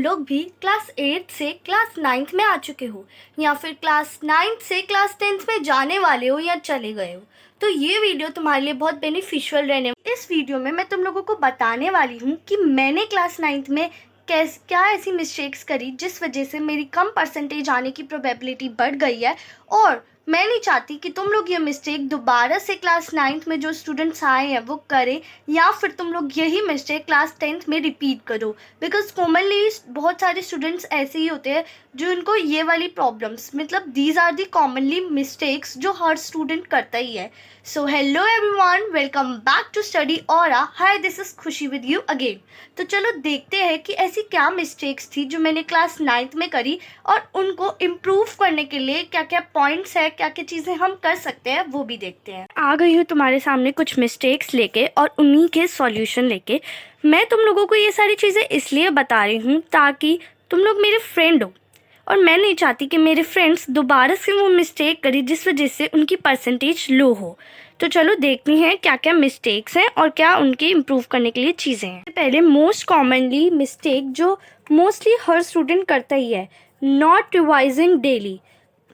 लोग भी क्लास 8 से क्लास 9th में आ चुके हो या फिर क्लास 9th से क्लास 10th में जाने वाले हो या चले गए हो, तो ये वीडियो तुम्हारे लिए बहुत बेनिफिशियल रहने। इस वीडियो में मैं तुम लोगों को बताने वाली हूँ कि मैंने क्लास 9th में क्या ऐसी मिस्टेक्स करी जिस वजह से मेरी कम परसेंटेज आने की प्रोबेबिलिटी बढ़ गई है। और मैं नहीं चाहती कि तुम लोग ये मिस्टेक दोबारा से क्लास 9th में जो स्टूडेंट्स आए हैं वो करें, या फिर तुम लोग यही मिस्टेक क्लास 10th में रिपीट करो। बिकॉज कॉमनली बहुत सारे स्टूडेंट्स ऐसे ही होते हैं जो इनको ये वाली प्रॉब्लम्स, मतलब these are the commonly mistakes जो हर स्टूडेंट करता ही है। So hello everyone, welcome back to study aura. Hi, this is Khushi with you again. तो चलो देखते हैं कि ऐसी क्या मिस्टेक्स थी जो मैंने क्लास 9th में करी और उनको इम्प्रूव करने के लिए क्या क्या पॉइंट्स है, क्या क्या चीज़ें हम कर सकते हैं, वो भी देखते हैं। आ गई हूँ तुम्हारे सामने कुछ मिस्टेक्स लेके और उन्हीं के सॉल्यूशन लेके। मैं तुम लोगों को ये सारी चीज़ें इसलिए बता रही हूँ ताकि तुम लोग मेरे फ्रेंड हो, और मैं नहीं चाहती कि मेरे फ्रेंड्स दोबारा से वो मिस्टेक करी जिस वजह से उनकी परसेंटेज लो हो। तो चलो देखते हैं क्या क्या मिस्टेक्स हैं और क्या उनके इम्प्रूव करने के लिए चीज़ें हैं। पहले मोस्ट कॉमनली मिस्टेक जो मोस्टली हर स्टूडेंट करता ही है, नॉट रिवाइजिंग डेली।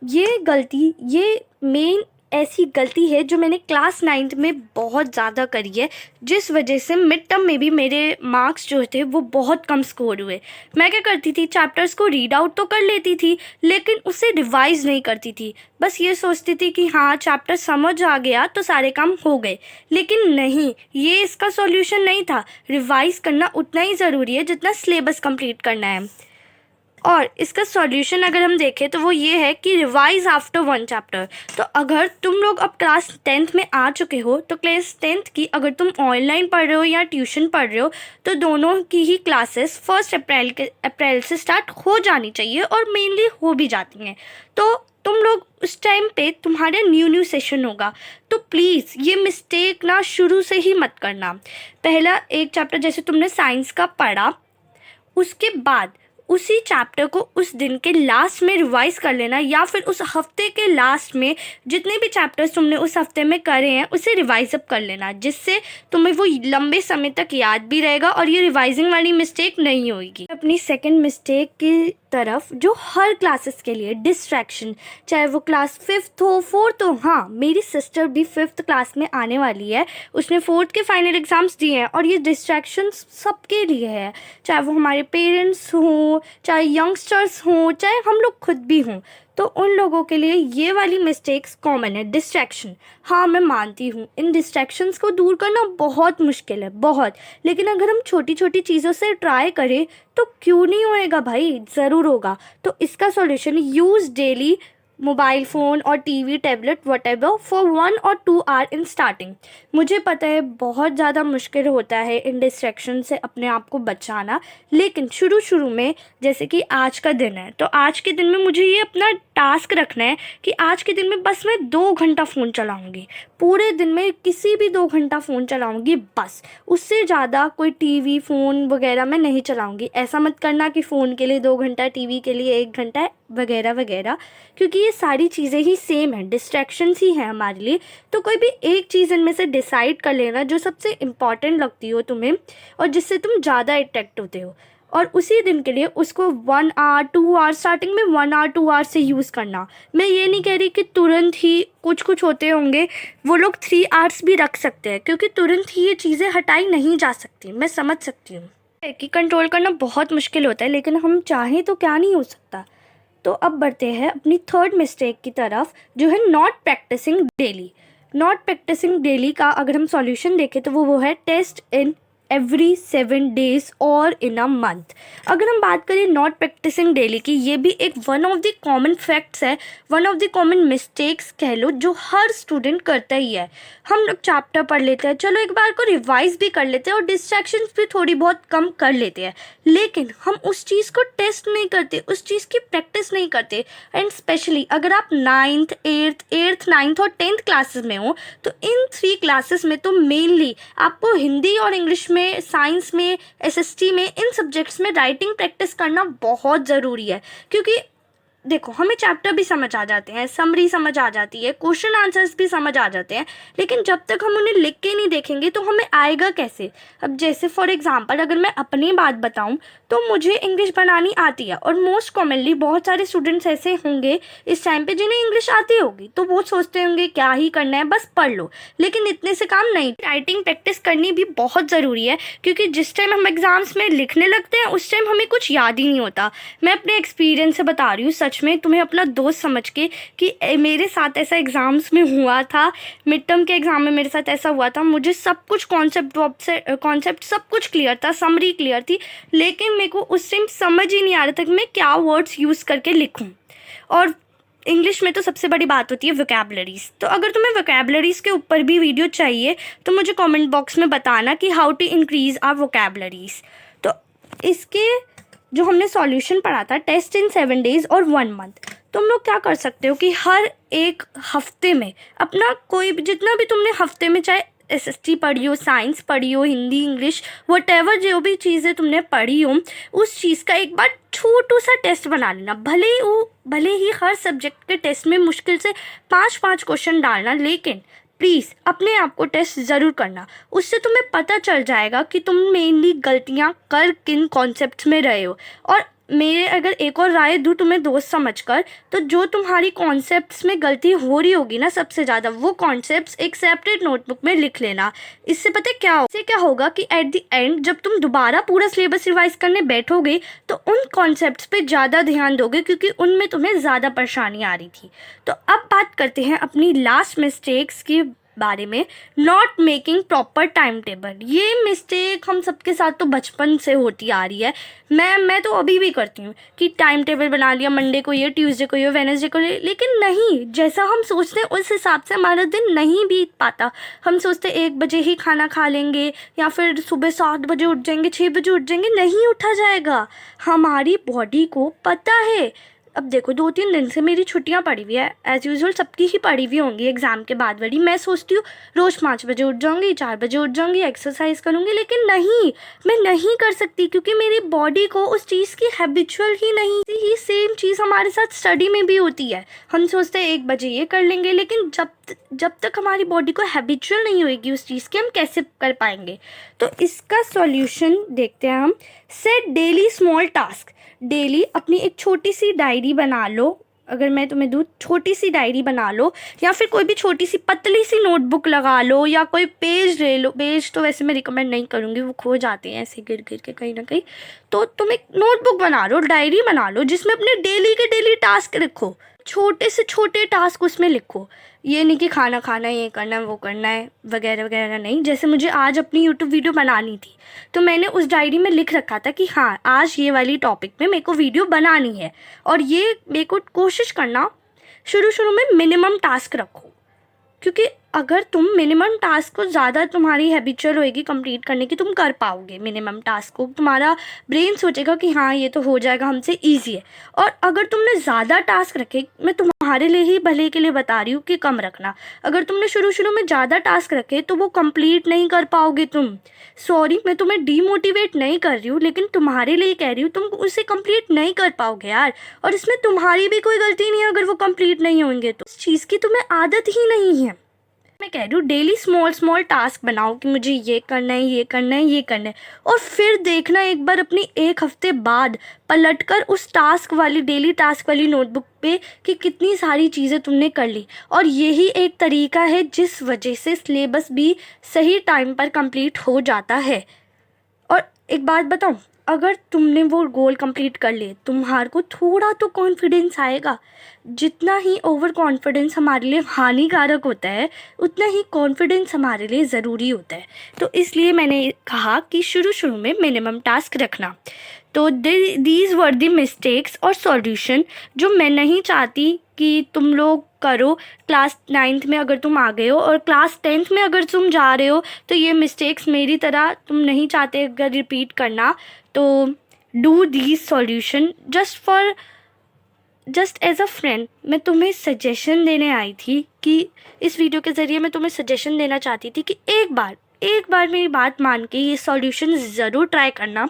ये गलती, ये मेन ऐसी गलती है जो मैंने क्लास 9th में बहुत ज़्यादा करी है, जिस वजह से मिड टर्म में भी मेरे मार्क्स जो थे वो बहुत कम स्कोर हुए। मैं क्या करती थी, चैप्टर्स को रीड आउट तो कर लेती थी लेकिन उसे रिवाइज नहीं करती थी। बस ये सोचती थी कि हाँ चैप्टर समझ आ गया तो सारे काम हो गए, लेकिन नहीं, ये इसका सॉल्यूशन नहीं था। रिवाइज करना उतना ही ज़रूरी है जितना सिलेबस कंप्लीट करना है। और इसका सॉल्यूशन अगर हम देखें तो वो ये है कि रिवाइज आफ्टर 1 चैप्टर। तो अगर तुम लोग अब क्लास 10th में आ चुके हो तो क्लास 10th की अगर तुम ऑनलाइन पढ़ रहे हो या ट्यूशन पढ़ रहे हो तो दोनों की ही क्लासेस 1 अप्रैल से स्टार्ट हो जानी चाहिए और मेनली हो भी जाती हैं। तो तुम लोग उस टाइम पे तुम्हारा न्यू सेशन होगा, तो प्लीज़ ये मिस्टेक ना शुरू से ही मत करना। पहला एक चैप्टर जैसे तुमने साइंस का पढ़ा, उसके बाद उसी चैप्टर को उस दिन के लास्ट में रिवाइज कर लेना, या फिर उस हफ्ते के लास्ट में जितने भी चैप्टर्स तुमने उस हफ्ते में करे हैं उसे रिवाइज अप कर लेना, जिससे तुम्हें वो लंबे समय तक याद भी रहेगा और ये रिवाइजिंग वाली मिस्टेक नहीं होगी। अपनी सेकंड मिस्टेक की तरफ जो हर क्लासेस के लिए डिस्ट्रैक्शन, चाहे वो क्लास 5th हो 4th हो। हाँ, मेरी सिस्टर भी 5th क्लास में आने वाली है, उसने 4th के फाइनल एग्जाम्स दिए हैं और ये डिस्ट्रैक्शन सबके लिए है, चाहे वो हमारे पेरेंट्स हों, चाहे यंगस्टर्स हों, चाहे हम लोग खुद भी हों। तो उन लोगों के लिए ये वाली मिस्टेक्स कॉमन है, डिस्ट्रैक्शन। हाँ, मैं मानती हूँ इन डिस्ट्रैक्शंस को दूर करना बहुत मुश्किल है, बहुत, लेकिन अगर हम छोटी छोटी चीज़ों से ट्राई करें तो क्यों नहीं होएगा भाई, ज़रूर होगा। तो इसका solution, use daily mobile phone और TV, tablet, whatever for 1 or 2 hour in starting. मुझे पता है बहुत ज़्यादा मुश्किल होता है इन डिस्ट्रैक्शन से अपने आप को बचाना, लेकिन शुरू में जैसे कि आज का दिन है, तो आज के दिन में मुझे ये अपना टास्क रखना है कि आज के दिन में बस मैं 2 घंटा फ़ोन चलाऊँगी। पूरे दिन में किसी भी 2 घंटा फ़ोन चलाऊँगी बस, उससे ज़्यादा कोई टीवी, फ़ोन वगैरह मैं नहीं चलाऊँगी। ऐसा मत करना कि फ़ोन के लिए 2 घंटा, टीवी के लिए 1 घंटा वगैरह वगैरह, क्योंकि ये सारी चीज़ें ही सेम हैं, डिस्ट्रैक्शंस ही हैं हमारे लिए। तो कोई भी एक चीज़ इनमें से डिसाइड कर लेना जो सबसे इम्पॉर्टेंट लगती हो तुम्हें और जिससे तुम ज़्यादा अट्रैक्ट होते हो, और उसी दिन के लिए उसको 1 आवर 2 आवर, स्टार्टिंग में 1 आवर 2 आवर से यूज़ करना। मैं ये नहीं कह रही कि तुरंत ही, कुछ होते होंगे वो लोग 3 आवर्स भी रख सकते हैं, क्योंकि तुरंत ही ये चीज़ें हटाई नहीं जा सकती, मैं समझ सकती हूँ कि कंट्रोल करना बहुत मुश्किल होता है, लेकिन हम चाहें तो क्या नहीं हो सकता। तो अब बढ़ते हैं अपनी थर्ड मिस्टेक की तरफ, जो है not practicing daily. Not practicing daily का अगर हम सॉल्यूशन देखें तो वो है टेस्ट इन एवरी 7 days और इन अ मंथ। अगर हम बात करें नॉट प्रैक्टिसिंग डेली की, ये भी एक one of the common facts है, one of the common mistakes कह लो, जो हर स्टूडेंट करता ही है। हम लोग चैप्टर पढ़ लेते हैं, चलो एक बार को रिवाइज भी कर लेते हैं और डिस्ट्रैक्शंस भी थोड़ी बहुत कम कर लेते हैं, लेकिन हम उस चीज़ को टेस्ट नहीं करते, उस चीज़ की प्रैक्टिस नहीं करते। एंड स्पेशली अगर आप 9th 8th 9th और 10th क्लासेस में हो, तो इन 3 क्लासेस में तो मेनली आपको हिंदी और इंग्लिश में, साइंस में, एसएसटी में, इन सब्जेक्ट्स में राइटिंग प्रैक्टिस करना बहुत ज़रूरी है, क्योंकि देखो, हमें चैप्टर भी समझ आ जाते हैं, समरी समझ आ जाती है, क्वेश्चन आंसर्स भी समझ आ जाते हैं, लेकिन जब तक हम उन्हें लिख के नहीं देखेंगे तो हमें आएगा कैसे। अब जैसे फॉर एग्जांपल अगर मैं अपनी बात बताऊं तो मुझे इंग्लिश बनानी आती है, और मोस्ट कॉमनली बहुत सारे स्टूडेंट्स ऐसे होंगे इस टाइम पे जिन्हें इंग्लिश आती होगी, तो वो सोचते होंगे क्या ही करना है, बस पढ़ लो। लेकिन इतने से काम नहीं, राइटिंग प्रैक्टिस करनी भी बहुत ज़रूरी है, क्योंकि जिस टाइम हम एग्ज़ाम्स में लिखने लगते हैं उस टाइम हमें कुछ याद ही नहीं होता। मैं अपने एक्सपीरियंस से बता रही हूँ, सच में तुम्हें अपना दोस्त समझ के, कि मेरे साथ ऐसा एग्ज़ाम्स में हुआ था, मिड टर्म के एग्ज़ाम में मेरे साथ ऐसा हुआ था। मुझे सब कुछ कॉन्सेप्ट सब कुछ क्लियर था, समरी क्लियर थी, लेकिन मेरे को उस टाइम समझ ही नहीं आ रहा था कि मैं क्या वर्ड्स यूज़ करके लिखूं। और इंग्लिश में तो सबसे बड़ी बात होती है वोकैबुलरीज। तो अगर तुम्हें वोकैबुलरीज के ऊपर भी वीडियो चाहिए तो मुझे कमेंट बॉक्स में बताना कि how to increase our vocabularies. तो इसके जो हमने सॉल्यूशन पढ़ा था, टेस्ट इन 7 days और 1 month, तुम लोग क्या कर सकते हो कि हर एक हफ्ते में अपना कोई जितना भी तुमने हफ्ते में, चाहे एसएसटी पढ़ी हो, साइंस पढ़ी हो, हिंदी, इंग्लिश, वटेवर जो भी चीज़ें तुमने पढ़ी हो, उस चीज़ का एक बार छोटू सा टेस्ट बना लेना। भले ही हर सब्जेक्ट के टेस्ट में मुश्किल से 5-5 क्वेश्चन डालना, लेकिन प्लीज़ अपने आप को टेस्ट ज़रूर करना। उससे तुम्हें पता चल जाएगा कि तुम मेनली गलतियाँ कर किन कॉन्सेप्ट्स में रहे हो। और मेरे अगर एक और राय दूँ तुम्हें दोस्त समझकर, तो जो तुम्हारी कॉन्सेप्ट्स में गलती हो रही होगी ना सबसे ज़्यादा, वो कॉन्सेप्ट्स एक सेपरेट नोटबुक में लिख लेना। इससे पता है क्या होगा कि एट द एंड जब तुम दोबारा पूरा सिलेबस रिवाइज करने बैठोगे तो उन कॉन्सेप्ट्स पे ज़्यादा ध्यान दोगे, क्योंकि उनमें तुम्हें ज़्यादा परेशानी आ रही थी। तो अब बात करते हैं अपनी लास्ट मिस्टेक्स की बारे में, not making proper time table. ये मिस्टेक हम सबके साथ तो बचपन से होती आ रही है। मैं तो अभी भी करती हूँ कि टाइम टेबल बना लिया, मंडे को ये, ट्यूसडे को ये, वेडनेसडे को ये, लेकिन नहीं, जैसा हम सोचते हैं उस हिसाब से हमारा दिन नहीं बीत पाता। हम सोचते 1 बजे ही खाना खा लेंगे, या फिर सुबह 7 बजे उठ जाएंगे, 6 बजे उठ जाएंगे, नहीं उठा जाएगा। हमारी बॉडी को पता है। अब देखो, 2-3 दिन से मेरी छुट्टियां पड़ी हुई है, एज़ यूजुअल सबकी ही पड़ी हुई होंगी एग्ज़ाम के बाद वाली। मैं सोचती हूँ रोज़ 5 बजे उठ जाऊँगी, 4 बजे उठ जाऊँगी, एक्सरसाइज करूँगी, लेकिन नहीं, मैं नहीं कर सकती, क्योंकि मेरी बॉडी को उस चीज़ की हैबिचुअल ही नहीं। ही सेम चीज़ हमारे साथ स्टडी में भी होती है। हम सोचते हैं 1 बजे ये कर लेंगे, लेकिन जब तक हमारी बॉडी को हैबिचुअल नहीं होएगी उस चीज़ की, हम कैसे कर पाएंगे। तो इसका सॉल्यूशन देखते हैं हम। Set daily small task. Daily अपनी एक छोटी सी डायरी बना लो। अगर मैं तुम्हें दूँ, छोटी सी डायरी बना लो, या फिर कोई भी छोटी सी पतली सी नोटबुक लगा लो, या कोई पेज ले लो। पेज तो वैसे मैं रिकमेंड नहीं करूँगी, वो खो जाते हैं ऐसे गिर गिर के कहीं ना कहीं। तो तुम एक नोटबुक बना लो, डायरी बना लो, जिसमें अपने डेली के डेली टास्क लिखो। छोटे से छोटे टास्क उसमें लिखो। ये नहीं कि खाना खाना है, ये करना है, वो करना है, वगैरह वगैरह नहीं। जैसे मुझे आज अपनी यूट्यूब वीडियो बनानी थी, तो मैंने उस डायरी में लिख रखा था कि हाँ, आज ये वाली टॉपिक में मेरे को वीडियो बनानी है। और ये मेरे को कोशिश करना शुरू में मिनिमम टास्क रखो, क्योंकि अगर तुम मिनिमम टास्क को ज़्यादा तुम्हारी हैबिचुअल होएगी कंप्लीट करने की, तुम कर पाओगे मिनिमम टास्क को। तुम्हारा ब्रेन सोचेगा कि हाँ, ये तो हो जाएगा, हमसे ईजी है। और अगर तुमने ज़्यादा टास्क रखे, मैं तुम्हारे लिए ही भले के लिए बता रही हूँ कि कम रखना। अगर तुमने शुरू में ज़्यादा टास्क रखे तो वो कंप्लीट नहीं कर पाओगे तुम। सॉरी, मैं तुम्हें डीमोटिवेट नहीं कर रही हूँ, लेकिन तुम्हारे लिए कह रही हूँ, तुम उसे कंप्लीट नहीं कर पाओगे यार। और इसमें तुम्हारी भी कोई गलती नहीं है अगर वो कंप्लीट नहीं होंगे तो। इस चीज़ की तुम्हें आदत ही नहीं है। मैं कह रही हूँ डेली स्मॉल टास्क बनाओ कि मुझे ये करना है, ये करना है, ये करना है। और फिर देखना एक बार अपनी 1 हफ्ते बाद पलटकर उस डेली टास्क वाली नोटबुक पे कि कितनी सारी चीज़ें तुमने कर ली। और यही एक तरीका है जिस वजह से सिलेबस भी सही टाइम पर कंप्लीट हो जाता है। और एक बात बताऊँ, अगर तुमने वो गोल कंप्लीट कर लिए, तुम्हारे को थोड़ा तो कॉन्फिडेंस आएगा। जितना ही ओवर कॉन्फिडेंस हमारे लिए हानिकारक होता है, उतना ही कॉन्फिडेंस हमारे लिए ज़रूरी होता है। तो इसलिए मैंने कहा कि शुरू में मिनिमम टास्क रखना। तो दीज वर द मिस्टेक्स और सॉल्यूशन जो मैं नहीं चाहती कि तुम लोग करो। क्लास 9th में अगर तुम आ गए हो और क्लास 10th में अगर तुम जा रहे हो, तो ये मिस्टेक्स मेरी तरह तुम नहीं चाहते अगर रिपीट करना, तो do these solution just as a friend. मैं तुम्हें सजेशन देने आई थी कि इस वीडियो के ज़रिए मैं तुम्हें सजेशन देना चाहती थी कि एक बार एक बार मेरी बात मान के ये सॉल्यूशन ज़रूर ट्राई करना।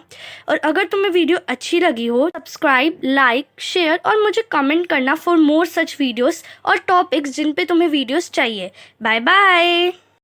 और अगर तुम्हें वीडियो अच्छी लगी हो, सब्सक्राइब, लाइक, शेयर और मुझे कमेंट करना फॉर मोर सच वीडियोस और टॉपिक्स जिन पे तुम्हें वीडियोस चाहिए। Bye bye.